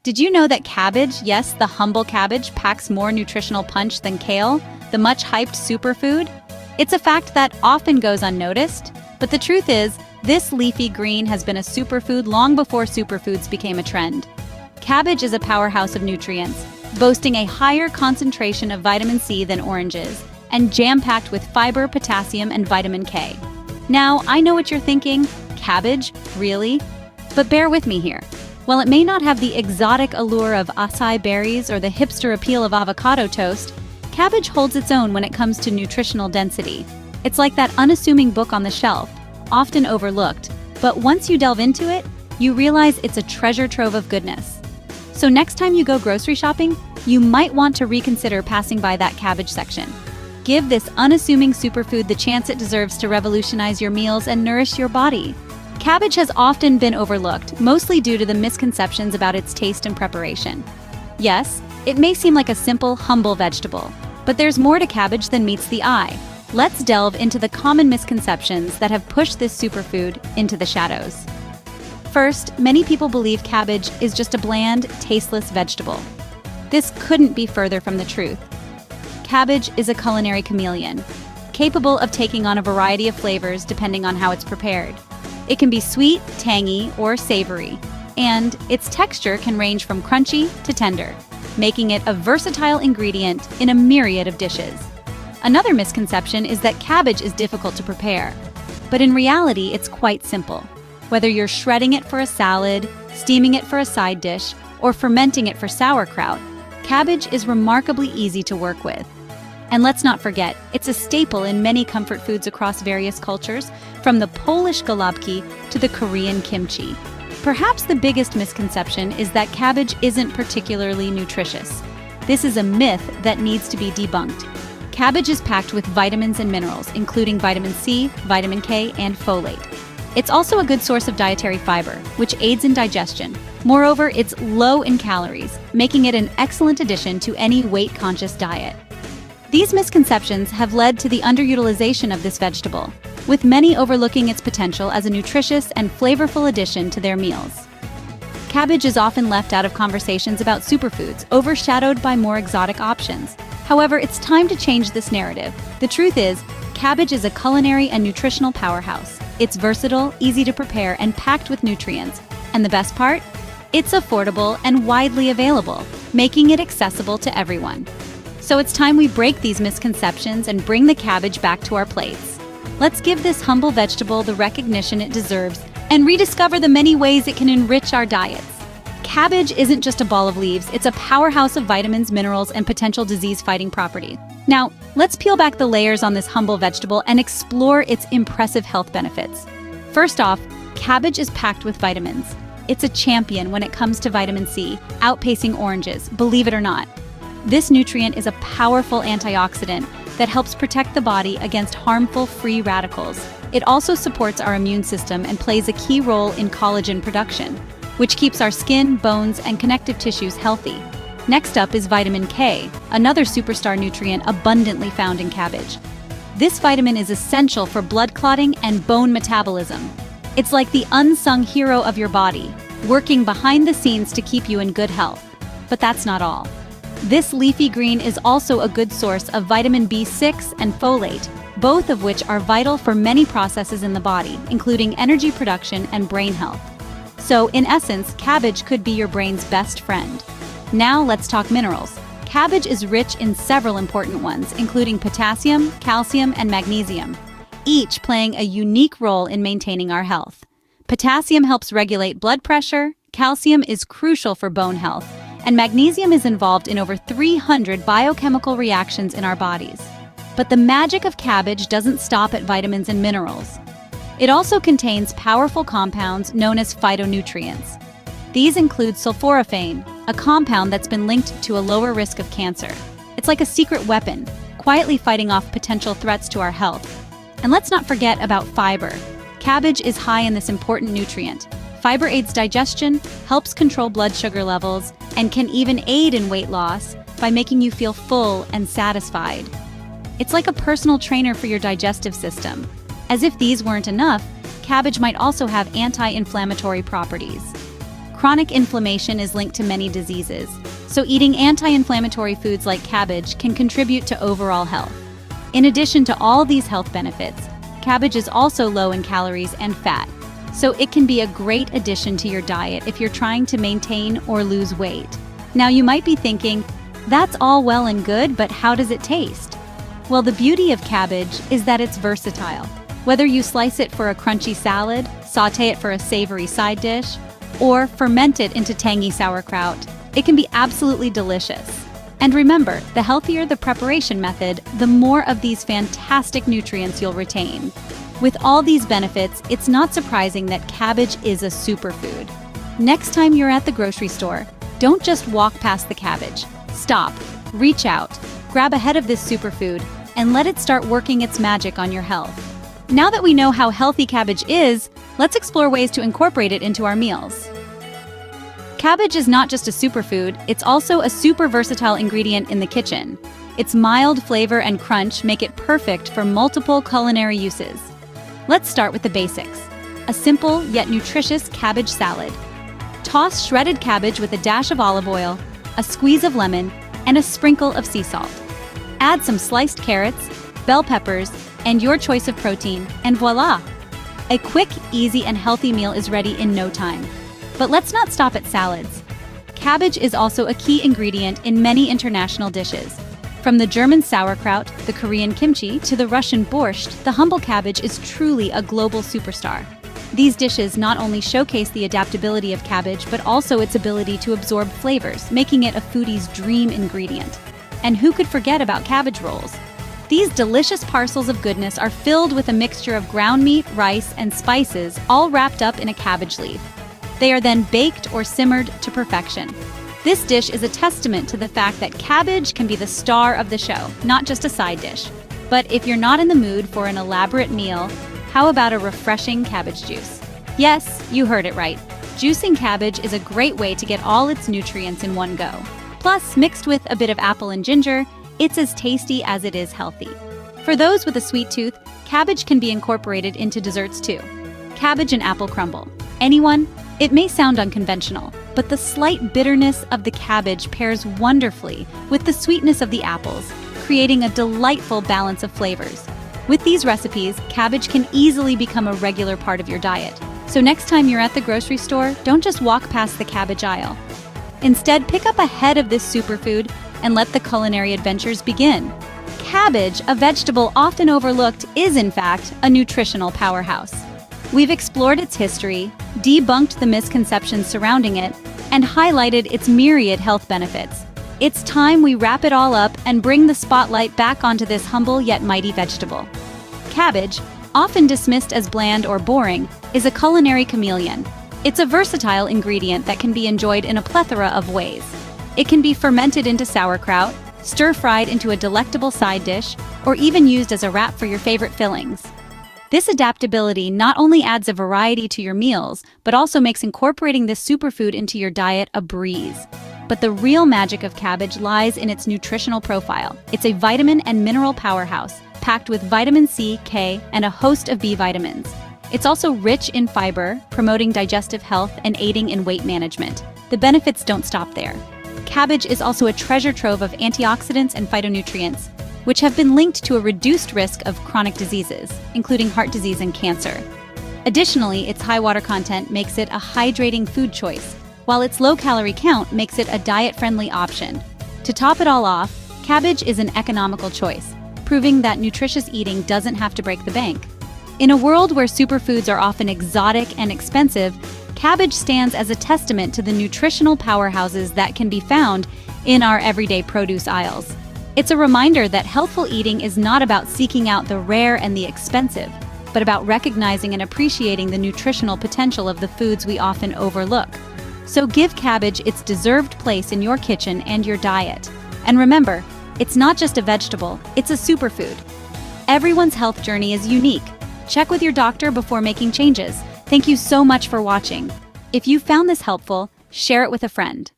Did you know that cabbage, yes, the humble cabbage, packs more nutritional punch than kale, the much-hyped superfood? It's a fact that often goes unnoticed, but the truth is, this leafy green has been a superfood long before superfoods became a trend. Cabbage is a powerhouse of nutrients, boasting a higher concentration of vitamin C than oranges, and jam-packed with fiber, potassium, and vitamin K. Now, I know what you're thinking, cabbage? Really? But bear with me here. While it may not have the exotic allure of acai berries or the hipster appeal of avocado toast, cabbage holds its own when it comes to nutritional density. It's like that unassuming book on the shelf, often overlooked, but once you delve into it, you realize it's a treasure trove of goodness. So next time you go grocery shopping, you might want to reconsider passing by that cabbage section. Give this unassuming superfood the chance it deserves to revolutionize your meals and nourish your body. Cabbage has often been overlooked, mostly due to the misconceptions about its taste and preparation. Yes, it may seem like a simple, humble vegetable, but there's more to cabbage than meets the eye. Let's delve into the common misconceptions that have pushed this superfood into the shadows. First, many people believe cabbage is just a bland, tasteless vegetable. This couldn't be further from the truth. Cabbage is a culinary chameleon, capable of taking on a variety of flavors depending on how it's prepared. It can be sweet, tangy, or savory, and its texture can range from crunchy to tender, making it a versatile ingredient in a myriad of dishes. Another misconception is that cabbage is difficult to prepare, but in reality, it's quite simple. Whether you're shredding it for a salad, steaming it for a side dish, or fermenting it for sauerkraut, cabbage is remarkably easy to work with. And let's not forget, it's a staple in many comfort foods across various cultures, from the Polish galabki to the Korean kimchi. Perhaps the biggest misconception is that cabbage isn't particularly nutritious. This is a myth that needs to be debunked. Cabbage is packed with vitamins and minerals, including vitamin C, vitamin K, and folate. It's also a good source of dietary fiber, which aids in digestion. Moreover, it's low in calories, making it an excellent addition to any weight-conscious diet. These misconceptions have led to the underutilization of this vegetable, with many overlooking its potential as a nutritious and flavorful addition to their meals. Cabbage is often left out of conversations about superfoods, overshadowed by more exotic options. However, it's time to change this narrative. The truth is, cabbage is a culinary and nutritional powerhouse. It's versatile, easy to prepare, and packed with nutrients. And the best part? It's affordable and widely available, making it accessible to everyone. So it's time we break these misconceptions and bring the cabbage back to our plates. Let's give this humble vegetable the recognition it deserves and rediscover the many ways it can enrich our diets. Cabbage isn't just a ball of leaves, it's a powerhouse of vitamins, minerals, and potential disease-fighting properties. Now, let's peel back the layers on this humble vegetable and explore its impressive health benefits. First off, cabbage is packed with vitamins. It's a champion when it comes to vitamin C, outpacing oranges, believe it or not. This nutrient is a powerful antioxidant that helps protect the body against harmful free radicals. It also supports our immune system and plays a key role in collagen production, which keeps our skin, bones, and connective tissues healthy. Next up is vitamin K, another superstar nutrient abundantly found in cabbage. This vitamin is essential for blood clotting and bone metabolism. It's like the unsung hero of your body, working behind the scenes to keep you in good health. But that's not all. This leafy green is also a good source of vitamin B6 and folate, both of which are vital for many processes in the body, including energy production and brain health. So, in essence, cabbage could be your brain's best friend. Now let's talk minerals. Cabbage is rich in several important ones, including potassium, calcium, and magnesium, each playing a unique role in maintaining our health. Potassium helps regulate blood pressure, calcium is crucial for bone health, and magnesium is involved in over 300 biochemical reactions in our bodies. But the magic of cabbage doesn't stop at vitamins and minerals. It also contains powerful compounds known as phytonutrients. These include sulforaphane, a compound that's been linked to a lower risk of cancer. It's like a secret weapon, quietly fighting off potential threats to our health. And let's not forget about fiber. Cabbage is high in this important nutrient. Fiber aids digestion, helps control blood sugar levels, and can even aid in weight loss by making you feel full and satisfied. It's like a personal trainer for your digestive system. As if these weren't enough, cabbage might also have anti-inflammatory properties. Chronic inflammation is linked to many diseases, so eating anti-inflammatory foods like cabbage can contribute to overall health. In addition to all these health benefits, cabbage is also low in calories and fat, so it can be a great addition to your diet if you're trying to maintain or lose weight. Now you might be thinking, that's all well and good, but how does it taste? Well, the beauty of cabbage is that it's versatile. Whether you slice it for a crunchy salad, sauté it for a savory side dish, or ferment it into tangy sauerkraut, it can be absolutely delicious. And remember, the healthier the preparation method, the more of these fantastic nutrients you'll retain. With all these benefits, it's not surprising that cabbage is a superfood. Next time you're at the grocery store, don't just walk past the cabbage. Stop, reach out, grab a head of this superfood, and let it start working its magic on your health. Now that we know how healthy cabbage is, let's explore ways to incorporate it into our meals. Cabbage is not just a superfood, it's also a super versatile ingredient in the kitchen. Its mild flavor and crunch make it perfect for multiple culinary uses. Let's start with the basics. A simple yet nutritious cabbage salad. Toss shredded cabbage with a dash of olive oil, a squeeze of lemon, and a sprinkle of sea salt. Add some sliced carrots, bell peppers, and your choice of protein, and voila! A quick, easy, and healthy meal is ready in no time. But let's not stop at salads. Cabbage is also a key ingredient in many international dishes. From the German sauerkraut, the Korean kimchi, to the Russian borscht, the humble cabbage is truly a global superstar. These dishes not only showcase the adaptability of cabbage, but also its ability to absorb flavors, making it a foodie's dream ingredient. And who could forget about cabbage rolls? These delicious parcels of goodness are filled with a mixture of ground meat, rice, and spices, all wrapped up in a cabbage leaf. They are then baked or simmered to perfection. This dish is a testament to the fact that cabbage can be the star of the show, not just a side dish. But if you're not in the mood for an elaborate meal, how about a refreshing cabbage juice? Yes, you heard it right. Juicing cabbage is a great way to get all its nutrients in one go. Plus, mixed with a bit of apple and ginger, it's as tasty as it is healthy. For those with a sweet tooth, cabbage can be incorporated into desserts too. Cabbage and apple crumble. Anyone? It may sound unconventional, but the slight bitterness of the cabbage pairs wonderfully with the sweetness of the apples, creating a delightful balance of flavors. With these recipes, cabbage can easily become a regular part of your diet. So next time you're at the grocery store, don't just walk past the cabbage aisle. Instead, pick up a head of this superfood and let the culinary adventures begin. Cabbage, a vegetable often overlooked, is in fact a nutritional powerhouse. We've explored its history, debunked the misconceptions surrounding it, and highlighted its myriad health benefits. It's time we wrap it all up and bring the spotlight back onto this humble yet mighty vegetable. Cabbage, often dismissed as bland or boring, is a culinary chameleon. It's a versatile ingredient that can be enjoyed in a plethora of ways. It can be fermented into sauerkraut, stir-fried into a delectable side dish, or even used as a wrap for your favorite fillings. This adaptability not only adds a variety to your meals, but also makes incorporating this superfood into your diet a breeze. But the real magic of cabbage lies in its nutritional profile. It's a vitamin and mineral powerhouse, packed with vitamin C, K, and a host of B vitamins. It's also rich in fiber, promoting digestive health and aiding in weight management. The benefits don't stop there. Cabbage is also a treasure trove of antioxidants and phytonutrients, which have been linked to a reduced risk of chronic diseases, including heart disease and cancer. Additionally, its high water content makes it a hydrating food choice, while its low calorie count makes it a diet-friendly option. To top it all off, cabbage is an economical choice, proving that nutritious eating doesn't have to break the bank. In a world where superfoods are often exotic and expensive, cabbage stands as a testament to the nutritional powerhouses that can be found in our everyday produce aisles. It's a reminder that healthful eating is not about seeking out the rare and the expensive, but about recognizing and appreciating the nutritional potential of the foods we often overlook. So give cabbage its deserved place in your kitchen and your diet. And remember, it's not just a vegetable, it's a superfood. Everyone's health journey is unique. Check with your doctor before making changes. Thank you so much for watching. If you found this helpful, share it with a friend.